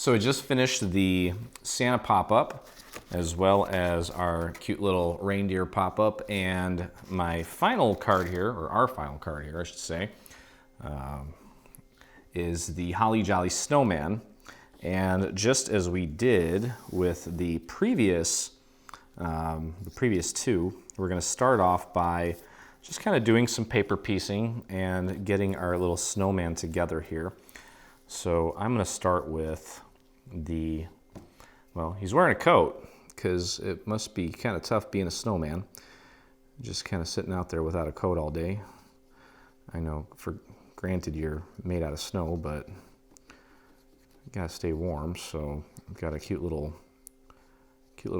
So I just finished the Santa pop-up, as well as our cute little reindeer pop-up, and my final card here, or our final card here, I should say, is the Holly Jolly Snowman. And just as we did with the previous two, we're going to start off by just kind of doing some paper piecing and getting our little snowman together here. So I'm going to start with well, he's wearing a coat because it must be kind of tough being a snowman, just kind of sitting out there without a coat all day. I know, for granted, you're made out of snow, but you gotta stay warm. So I've got a cute little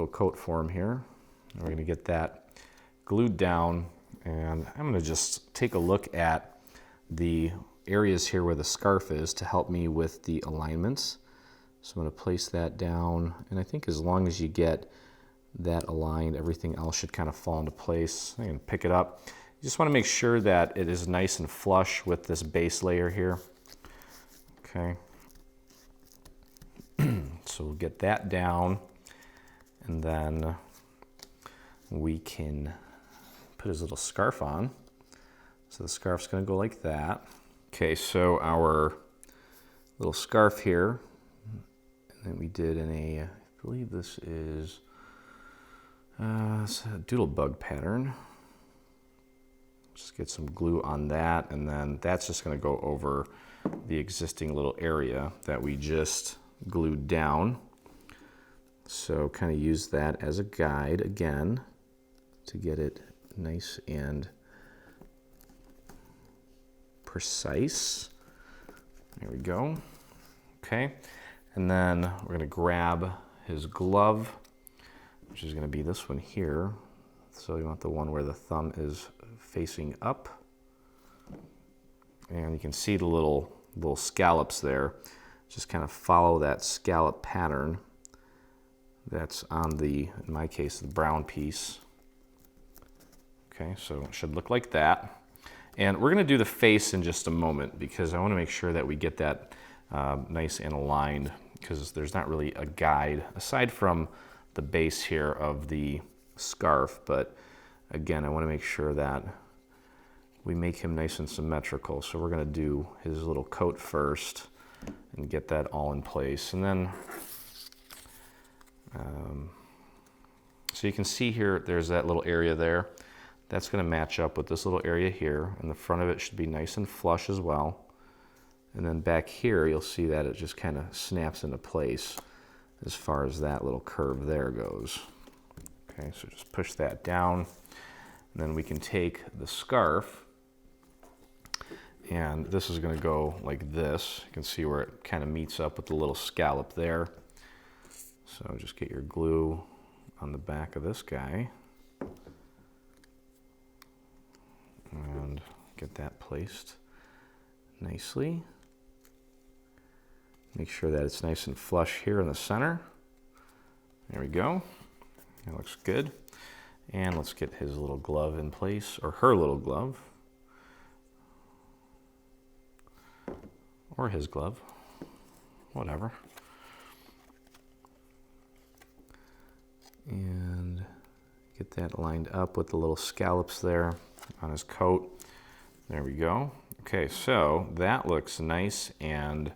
coat for him here. And we're gonna get that glued down, and I'm gonna just take a look at the areas here where the scarf is to help me with the alignments. So I'm going to place that down, and I think as long as you get that aligned, everything else should kind of fall into place. I'm going to pick it up. You just want to make sure that it is nice and flush with this base layer here. Okay. So we'll get that down, and then we can put his little scarf on. So the scarf's going to go like that. Okay, so our little scarf here, that we did in I believe this is it's a doodle bug pattern. Just get some glue on that, and then that's just going to go over the existing little area that we just glued down. So kind of use that as a guide again to get it nice and precise. There we go. Okay. And then we're going to grab his glove, which is going to be this one here. So you want the one where the thumb is facing up. And you can see the little scallops there. Just kind of follow that scallop pattern that's on in my case, the brown piece. Okay, so it should look like that. And we're going to do the face in just a moment because I want to make sure that we get that nice and aligned, because there's not really a guide aside from the base here of the scarf. But again, I want to make sure that we make him nice and symmetrical. So we're going to do his little coat first and get that all in place. And then, so you can see here, there's that little area there. That's going to match up with this little area here, and the front of it should be nice and flush as well. And then back here, you'll see that it just kind of snaps into place as far as that little curve there goes. Okay, so just push that down. And then we can take the scarf, and this is going to go like this. You can see where it kind of meets up with the little scallop there. So just get your glue on the back of this guy. And get that placed nicely. Make sure that it's nice and flush here in the center. There we go. That looks good. And let's get his little glove in place, or her little glove. Or his glove. Whatever. And get that lined up with the little scallops there on his coat. There we go. Okay, so that looks nice and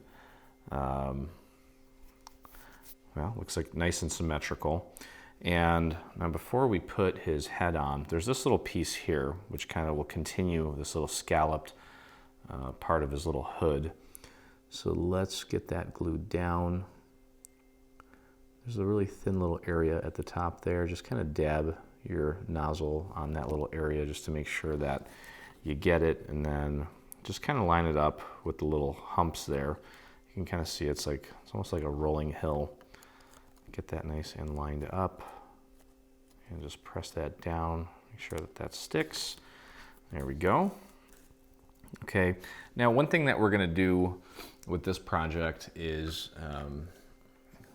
well, looks like nice and symmetrical. And now before we put his head on, there's this little piece here which kind of will continue this little scalloped part of his little hood. So let's get that glued down. There's a really thin little area at the top there. Just kind of dab your nozzle on that little area just to make sure that you get it, and then just kind of line it up with the little humps there. You can kind of see it's almost like a rolling hill. Get that nice and lined up, and just press that down. Make sure that that sticks. There we go. Okay, now one thing that we're going to do with this project is I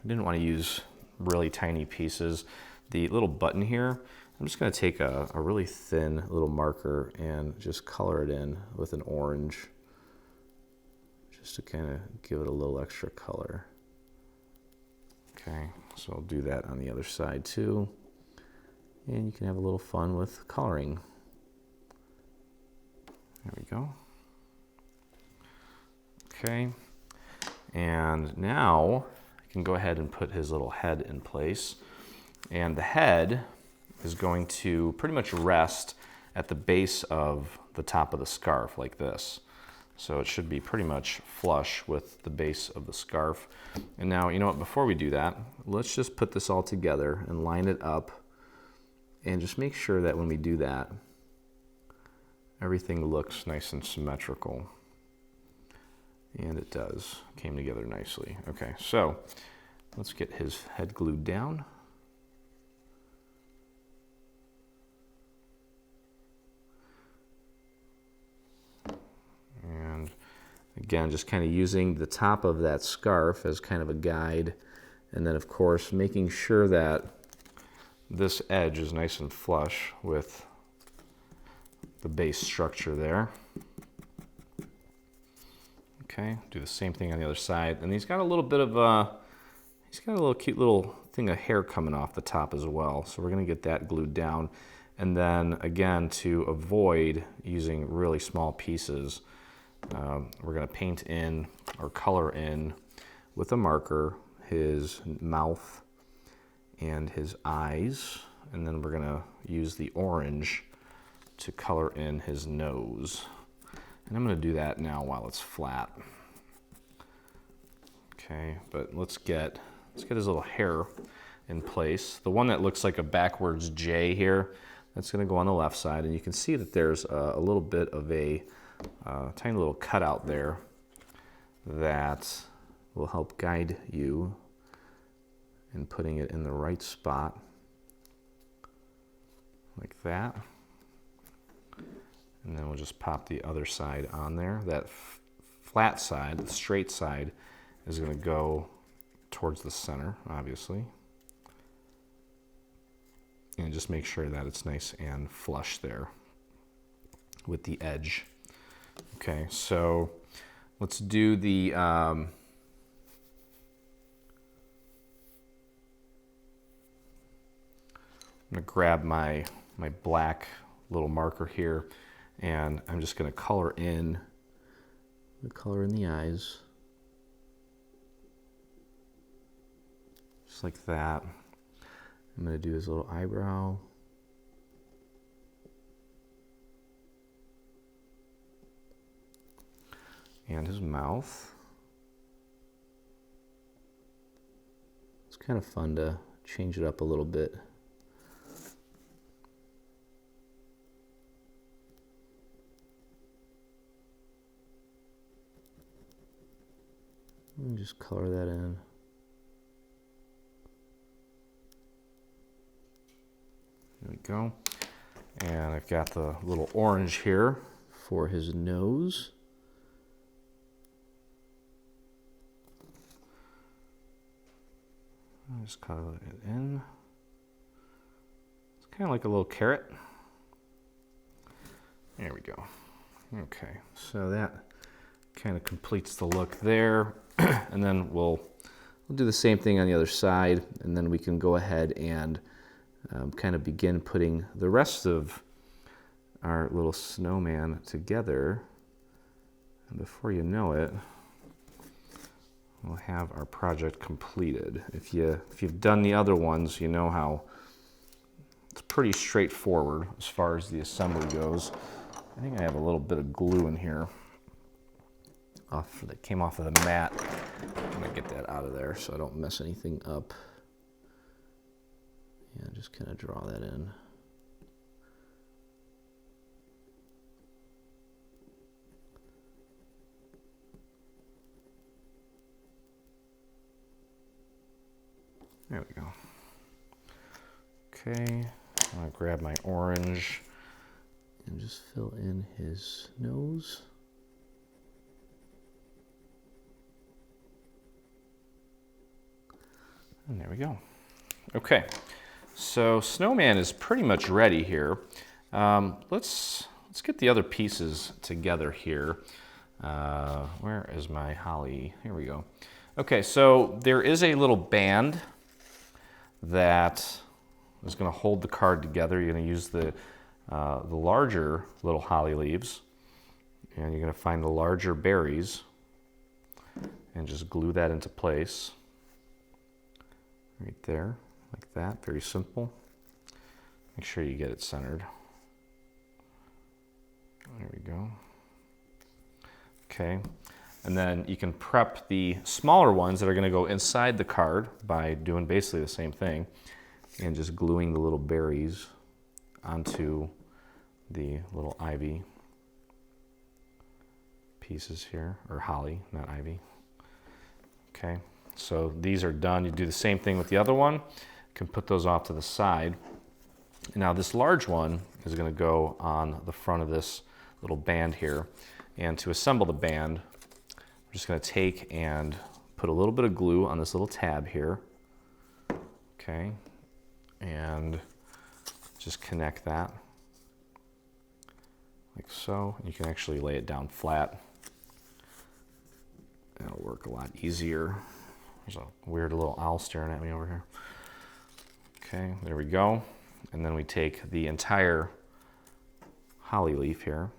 didn't want to use really tiny pieces. The little button here, I'm just going to take a really thin little marker and just color it in with an orange, just to kind of give it a little extra color. Okay, so I'll do that on the other side too. And you can have a little fun with coloring. There we go. Okay, and now I can go ahead and put his little head in place. And the head is going to pretty much rest at the base of the top of the scarf like this. So it should be pretty much flush with the base of the scarf. And now, you know what, before we do that, let's just put this all together and line it up and just make sure that when we do that, everything looks nice and symmetrical. And it does, came together nicely. Okay, so let's get his head glued down. And again, just kind of using the top of that scarf as kind of a guide. And then of course, making sure that this edge is nice and flush with the base structure there. Okay, do the same thing on the other side. And he's got a little bit of he's got a little cute little thing of hair coming off the top as well. So we're gonna get that glued down. And then again, to avoid using really small pieces, we're gonna paint in or color in with a marker his mouth and his eyes. And then we're gonna use the orange to color in his nose. And I'm gonna do that now while it's flat. Okay, but let's get his little hair in place. The one that looks like a backwards J here, that's gonna go on the left side. And you can see that there's a little bit of a tiny little cutout there that will help guide you in putting it in the right spot, like that. And then we'll just pop the other side on there. That flat side, the straight side, is gonna go towards the center, obviously. And just make sure that it's nice and flush there with the edge. Okay, so let's do the, I'm gonna grab my black little marker here, and I'm just gonna color in the eyes. Just like that. I'm gonna do his little eyebrow. And his mouth. It's kind of fun to change it up a little bit. And just color that in. There we go. And I've got the little orange here for his nose. I'll just color it in. It's kind of like a little carrot. There we go. Okay, so that kind of completes the look there. And then we'll do the same thing on the other side, and then we can go ahead and kind of begin putting the rest of our little snowman together. And before you know it, we'll have our project completed. If you've done the other ones, you know how it's pretty straightforward as far as the assembly goes. I think I have a little bit of glue in here that came off of the mat. I'm gonna get that out of there so I don't mess anything up. Yeah, just kind of draw that in. There we go. Okay, I'm gonna grab my orange and just fill in his nose. And there we go. Okay, so Snowman is pretty much ready here. Let's get the other pieces together here. Where is my holly? Here we go. Okay, so there is a little band that is going to hold the card together. You're going to use the larger little holly leaves, and you're going to find the larger berries and just glue that into place right there, like that. Very simple. Make sure you get it centered. There we go. Okay, and then you can prep the smaller ones that are going to go inside the card by doing basically the same thing and just gluing the little berries onto the little ivy pieces here, or holly, not ivy. Okay, so these are done. You do the same thing with the other one. You can put those off to the side. Now this large one is going to go on the front of this little band here. And to assemble the band, we're just going to take and put a little bit of glue on this little tab here. Okay, and just connect that like so. You can actually lay it down flat. That'll work a lot easier. There's a weird little owl staring at me over here. Okay, there we go. And then we take the entire holly leaf here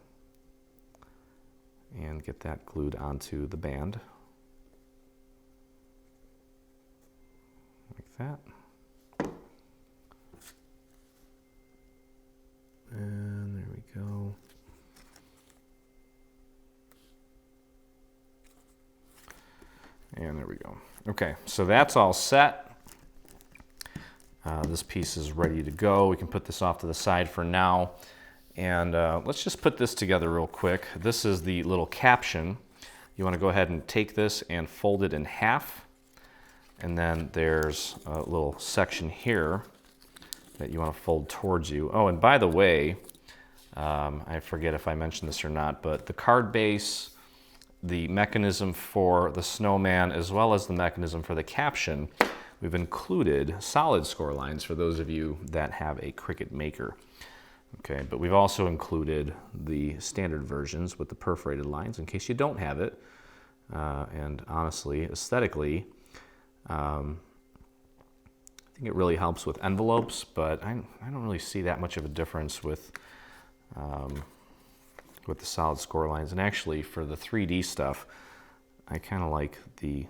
and get that glued onto the band. Like that. And there we go. And there we go. Okay, so that's all set. This piece is ready to go. We can put this off to the side for now. And let's just put this together real quick. This is the little caption. You want to go ahead and take this and fold it in half. And then there's a little section here that you want to fold towards you. Oh, and by the way, I forget if I mentioned this or not, but the card base, the mechanism for the snowman, as well as the mechanism for the caption, we've included solid score lines for those of you that have a Cricut Maker. Okay, but we've also included the standard versions with the perforated lines in case you don't have it. And honestly, aesthetically, I think it really helps with envelopes, but I don't really see that much of a difference with the solid score lines. And actually, for the 3D stuff, I kind of like the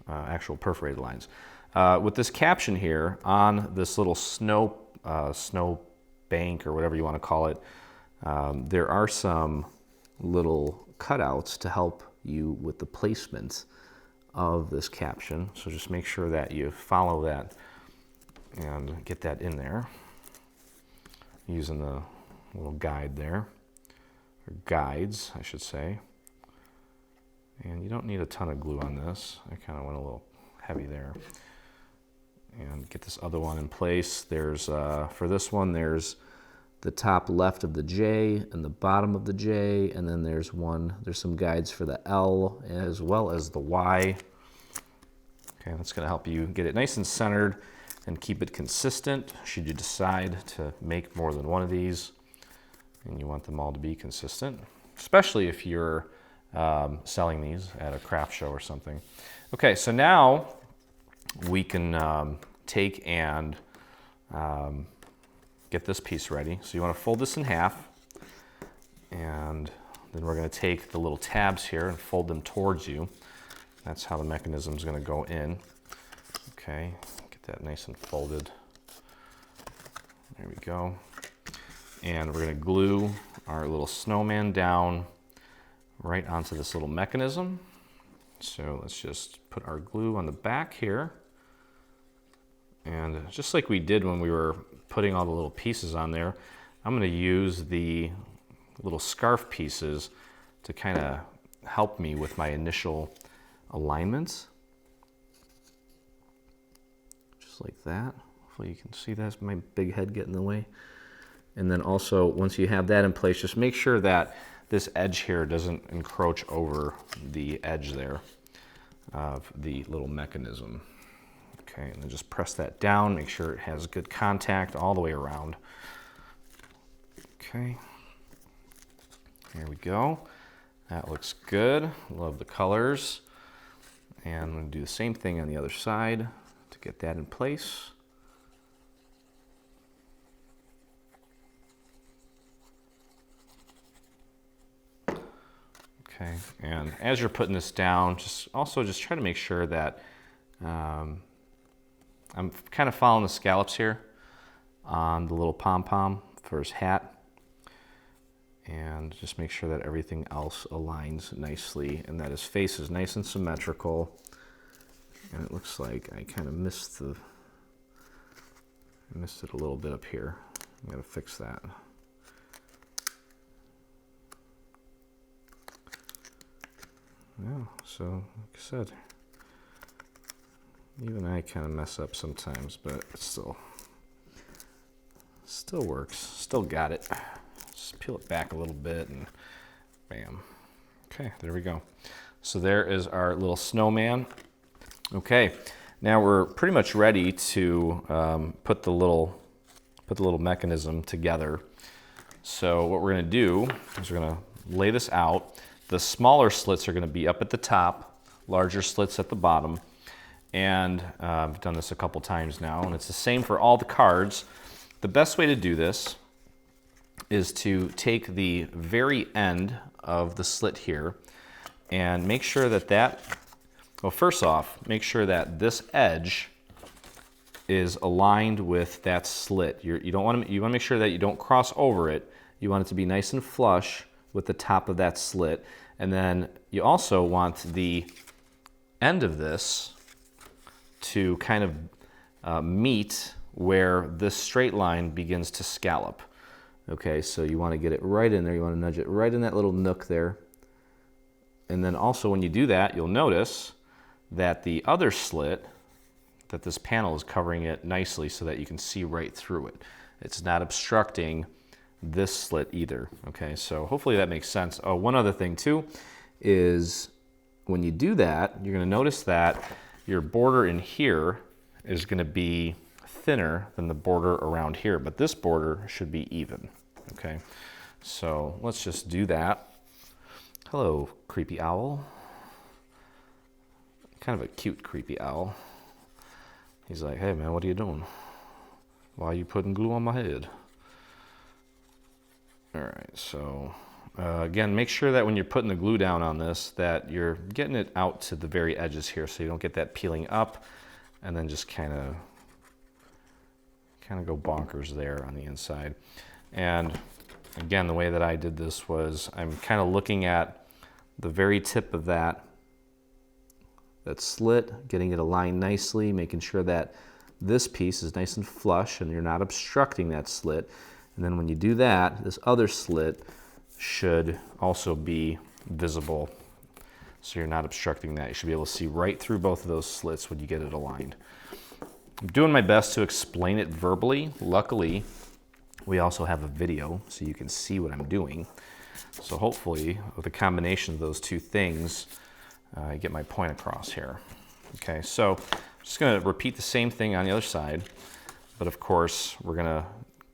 actual perforated lines. With this caption here on this little snow bank, or whatever you want to call it, there are some little cutouts to help you with the placement of this caption. So just make sure that you follow that and get that in there using the little guide there, or guides, I should say. And you don't need a ton of glue on this. I kind of went a little heavy there. And get this other one in place. There's, for this one, there's the top left of the J and the bottom of the J, and then there's some guides for the L as well as the Y. Okay, that's gonna help you get it nice and centered and keep it consistent should you decide to make more than one of these and you want them all to be consistent, especially if you're selling these at a craft show or something. Okay, so now we can take and get this piece ready. So you want to fold this in half, and then we're going to take the little tabs here and fold them towards you. That's how the mechanism is going to go in. Okay, get that nice and folded. There we go. And we're going to glue our little snowman down right onto this little mechanism. So let's just put our glue on the back here. And just like we did when we were putting all the little pieces on there, I'm going to use the little scarf pieces to kind of help me with my initial alignments. Just like that. Hopefully you can see that's my big head getting in the way. And then also, once you have that in place, just make sure that this edge here doesn't encroach over the edge there of the little mechanism. Okay, and then just press that down, make sure it has good contact all the way around. Okay, there we go. That looks good. Love the colors. And I'm going to do the same thing on the other side to get that in place. Okay, and as you're putting this down, just try to make sure that I'm kind of following the scallops here on the little pom-pom for his hat. And just make sure that everything else aligns nicely and that his face is nice and symmetrical. And it looks like I kind of missed it a little bit up here. I'm gonna fix that. Yeah, so like I said, even I kind of mess up sometimes, but it still works. Still got it. Just peel it back a little bit and bam. Okay, there we go. So there is our little snowman. Okay, now we're pretty much ready to put the little mechanism together. So what we're going to do is we're going to lay this out. The smaller slits are going to be up at the top, larger slits at the bottom. And I've done this a couple times now, and it's the same for all the cards. The best way to do this is to take the very end of the slit here and make sure that well, first off, make sure that this edge is aligned with that slit. You want to make sure that you don't cross over it. You want it to be nice and flush with the top of that slit. And then you also want the end of this to kind of meet where this straight line begins to scallop. Okay, so you want to get it right in there. You want to nudge it right in that little nook there. And then also when you do that, you'll notice that the other slit, that this panel is covering it nicely so that you can see right through it. It's not obstructing this slit either. Okay, so hopefully that makes sense. Oh, one other thing too is when you do that, you're going to notice that your border in here is going to be thinner than the border around here, but this border should be even. Okay, so let's just do that. Hello, creepy owl. Kind of a cute creepy owl. He's like, hey man, what are you doing? Why are you putting glue on my head? All right, so again, make sure that when you're putting the glue down on this, that you're getting it out to the very edges here so you don't get that peeling up and then just kind of go bonkers there on the inside. And again, the way that I did this was I'm kind of looking at the very tip of that slit, getting it aligned nicely, making sure that this piece is nice and flush and you're not obstructing that slit. And then when you do that, this other slit should also be visible, so you're not obstructing that. You should be able to see right through both of those slits when you get it aligned. I'm doing my best to explain it verbally. Luckily, we also have a video so you can see what I'm doing. So hopefully, with a combination of those two things, I get my point across here. Okay, so I'm just going to repeat the same thing on the other side, but of course, we're going to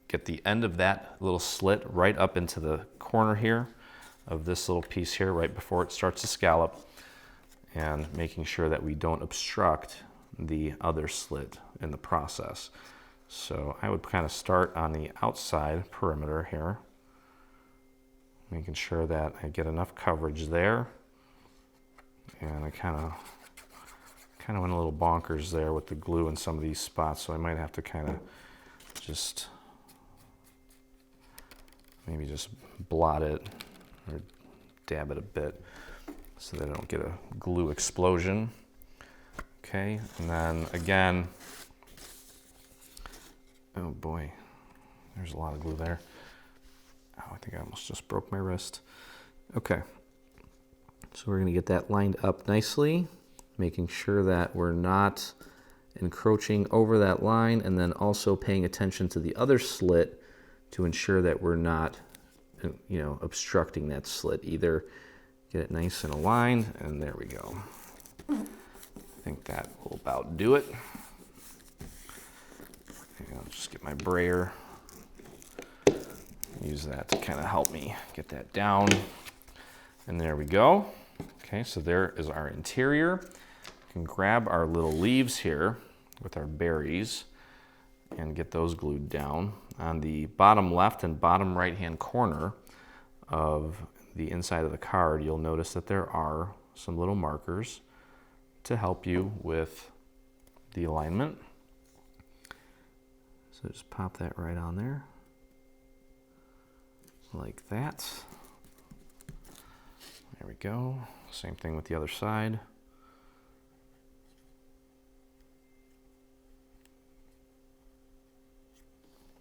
get the end of that little slit right up into the corner here of this little piece here right before it starts to scallop, and making sure that we don't obstruct the other slit in the process. So I would kind of start on the outside perimeter here, making sure that I get enough coverage there. And I kind of went a little bonkers there with the glue in some of these spots, so I might have to kind of just maybe just blot it or dab it a bit so that I don't get a glue explosion. Okay, and then again, oh boy, there's a lot of glue there. Oh, I think I almost just broke my wrist. Okay, so we're gonna get that lined up nicely, making sure that we're not encroaching over that line, and then also paying attention to the other slit to ensure that we're not, obstructing that slit either. Get it nice and aligned, and there we go. I think that will about do it. And I'll just get my brayer, use that to kind of help me get that down. And there we go. Okay, so there is our interior. We can grab our little leaves here with our berries and get those glued down. On the bottom left and bottom right hand corner of the inside of the card, you'll notice that there are some little markers to help you with the alignment. So just pop that right on there, like that. There we go. Same thing with the other side.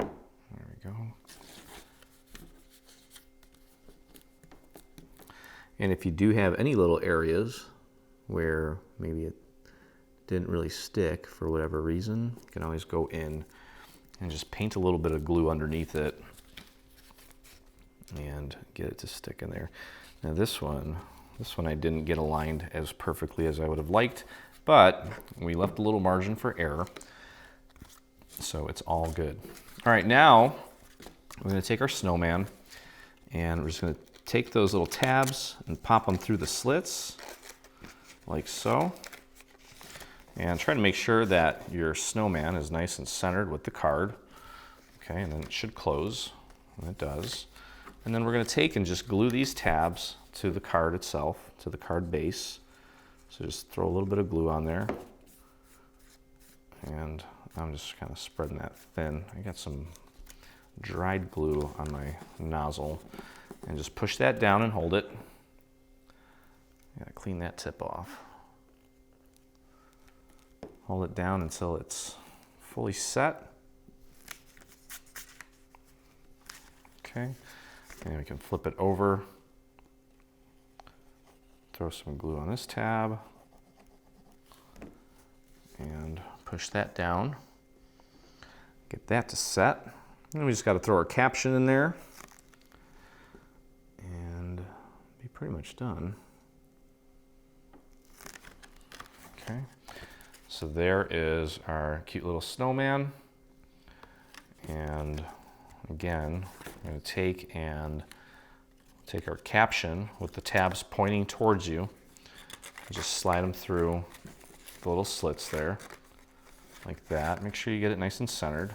There we go. And if you do have any little areas where maybe it didn't really stick for whatever reason, you can always go in and just paint a little bit of glue underneath it and get it to stick in there. Now this one I didn't get aligned as perfectly as I would have liked, but we left a little margin for error, so it's all good. All right, now we're going to take our snowman and we're just going to take those little tabs and pop them through the slits like so. And try to make sure that your snowman is nice and centered with the card. Okay, and then it should close, and it does. And then we're going to take and just glue these tabs to the card itself, to the card base. So just throw a little bit of glue on there. And I'm just kind of spreading that thin. I got some dried glue on my nozzle. And just push that down and hold it. Gotta clean that tip off. Hold it down until it's fully set. Okay, and we can flip it over. Throw some glue on this tab. And push that down. Get that to set. And we just gotta throw our caption in there. And be pretty much done. Okay. So there is our cute little snowman. And again, I'm going to take our caption with the tabs pointing towards you. And just slide them through the little slits there, like that. Make sure you get it nice and centered.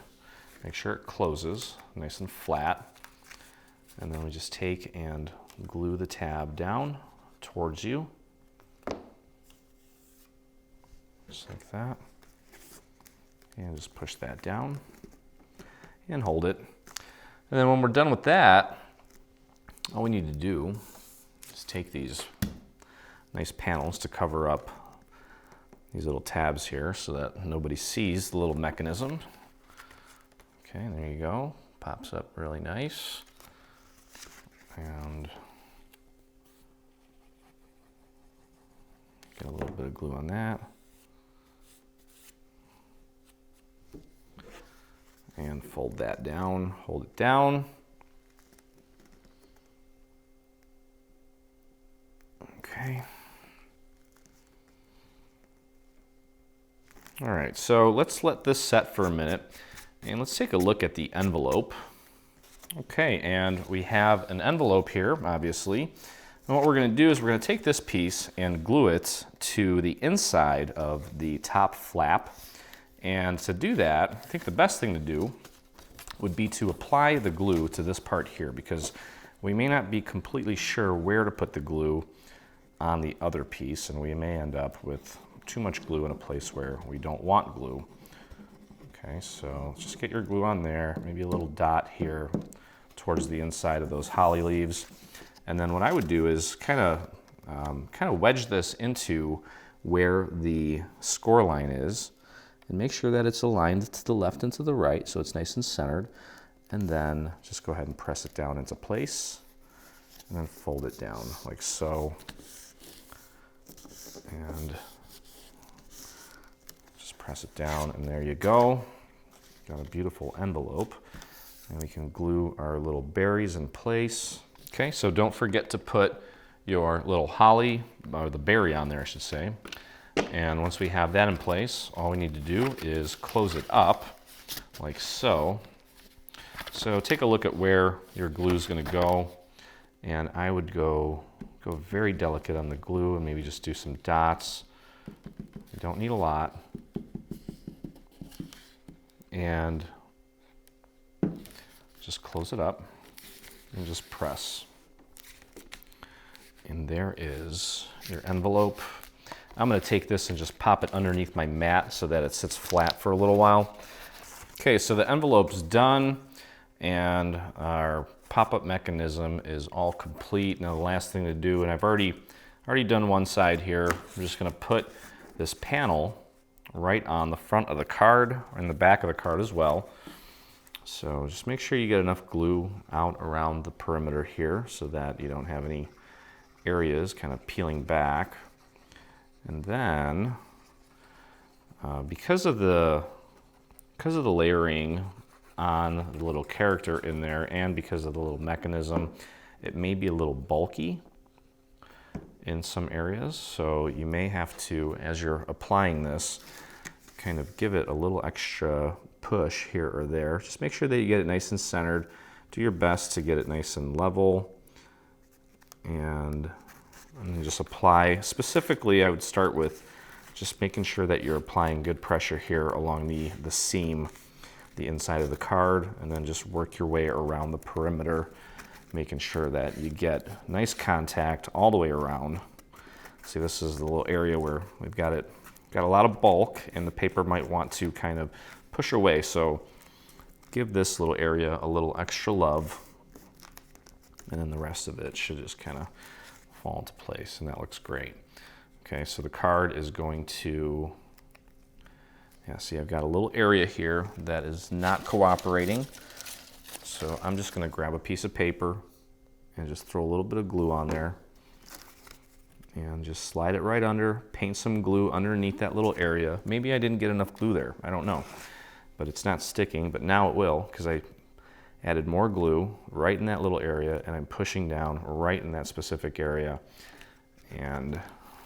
Make sure it closes nice and flat. And then we just take and glue the tab down towards you. Just like that. And just push that down and hold it. And then when we're done with that, all we need to do is take these nice panels to cover up these little tabs here so that nobody sees the little mechanism. Okay, there you go. Pops up really nice. And get a little bit of glue on that. And fold that down, hold it down. Okay. All right, so let's let this set for a minute and let's take a look at the envelope. Okay, and we have an envelope here, obviously. And what we're gonna do is we're gonna take this piece and glue it to the inside of the top flap. And to do that, I think the best thing to do would be to apply the glue to this part here, because we may not be completely sure where to put the glue on the other piece, and we may end up with too much glue in a place where we don't want glue. Okay, so just get your glue on there, maybe a little dot here towards the inside of those holly leaves. And then what I would do is kind of wedge this into where the score line is. And make sure that it's aligned to the left and to the right so it's nice and centered. And then just go ahead and press it down into place. And then fold it down like so. And just press it down and there you go. Got a beautiful envelope. And we can glue our little berries in place. Okay, so don't forget to put your little holly, or the berry on there I should say. And once we have that in place, all we need to do is close it up like so. So take a look at where your glue is going to go. And I would go go very delicate on the glue and maybe just do some dots. You don't need a lot. And just close it up and just press. And there is your envelope. I'm going to take this and just pop it underneath my mat so that it sits flat for a little while. Okay, so the envelope's done and our pop-up mechanism is all complete. Now the last thing to do, and I've already done one side here, I'm just going to put this panel right on the front of the card and the back of the card as well. So just make sure you get enough glue out around the perimeter here so that you don't have any areas kind of peeling back. And then because of the layering on the little character in there and because of the little mechanism, it may be a little bulky in some areas. So you may have to, as you're applying this, kind of give it a little extra push here or there. Just make sure that you get it nice and centered. Do your best to get it nice and level. And just apply. Specifically, I would start with just making sure that you're applying good pressure here along the seam, the inside of the card, and then just work your way around the perimeter, making sure that you get nice contact all the way around. See, this is the little area where we've got a lot of bulk and the paper might want to kind of push away. So give this little area a little extra love, and then the rest of it should just kind of fall into place, and that looks great. Okay, so the card is going to, yeah, see I've got a little area here that is not cooperating. So I'm just going to grab a piece of paper and just throw a little bit of glue on there and just slide it right under, paint some glue underneath that little area. Maybe I didn't get enough glue there, I don't know, but it's not sticking, but now it will because I added more glue right in that little area and I'm pushing down right in that specific area, and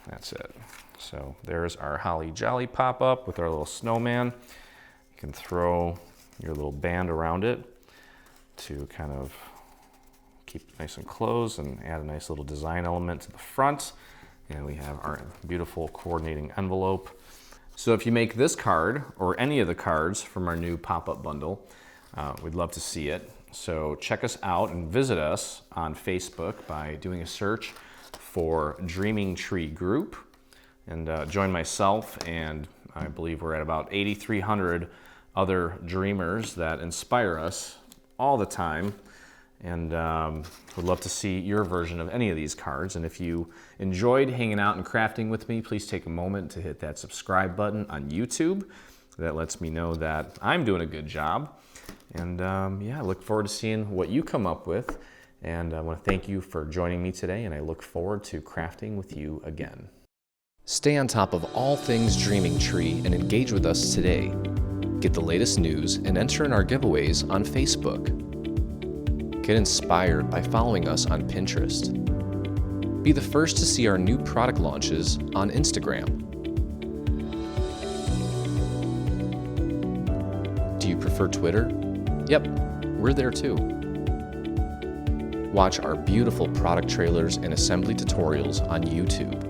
that's it. So there's our Holly Jolly pop-up with our little snowman. You can throw your little band around it to kind of keep it nice and closed and add a nice little design element to the front. And we have our beautiful coordinating envelope. So if you make this card or any of the cards from our new pop-up bundle, we'd love to see it. So check us out and visit us on Facebook by doing a search for Dreaming Tree Group, and join myself, and I believe we're at about 8,300 other dreamers that inspire us all the time, and would love to see your version of any of these cards. And if you enjoyed hanging out and crafting with me, please take a moment to hit that subscribe button on YouTube. That lets me know that I'm doing a good job. And yeah, I look forward to seeing what you come up with. And I want to thank you for joining me today, and I look forward to crafting with you again. Stay on top of all things Dreaming Tree and engage with us today. Get the latest news and enter in our giveaways on Facebook. Get inspired by following us on Pinterest. Be the first to see our new product launches on Instagram. Do you prefer Twitter? Yep, we're there too. Watch our beautiful product trailers and assembly tutorials on YouTube.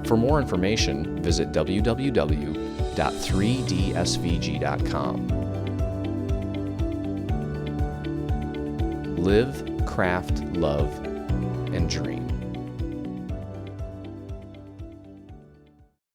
For more information, visit www.3dsvg.com. Live, craft, love, and dream.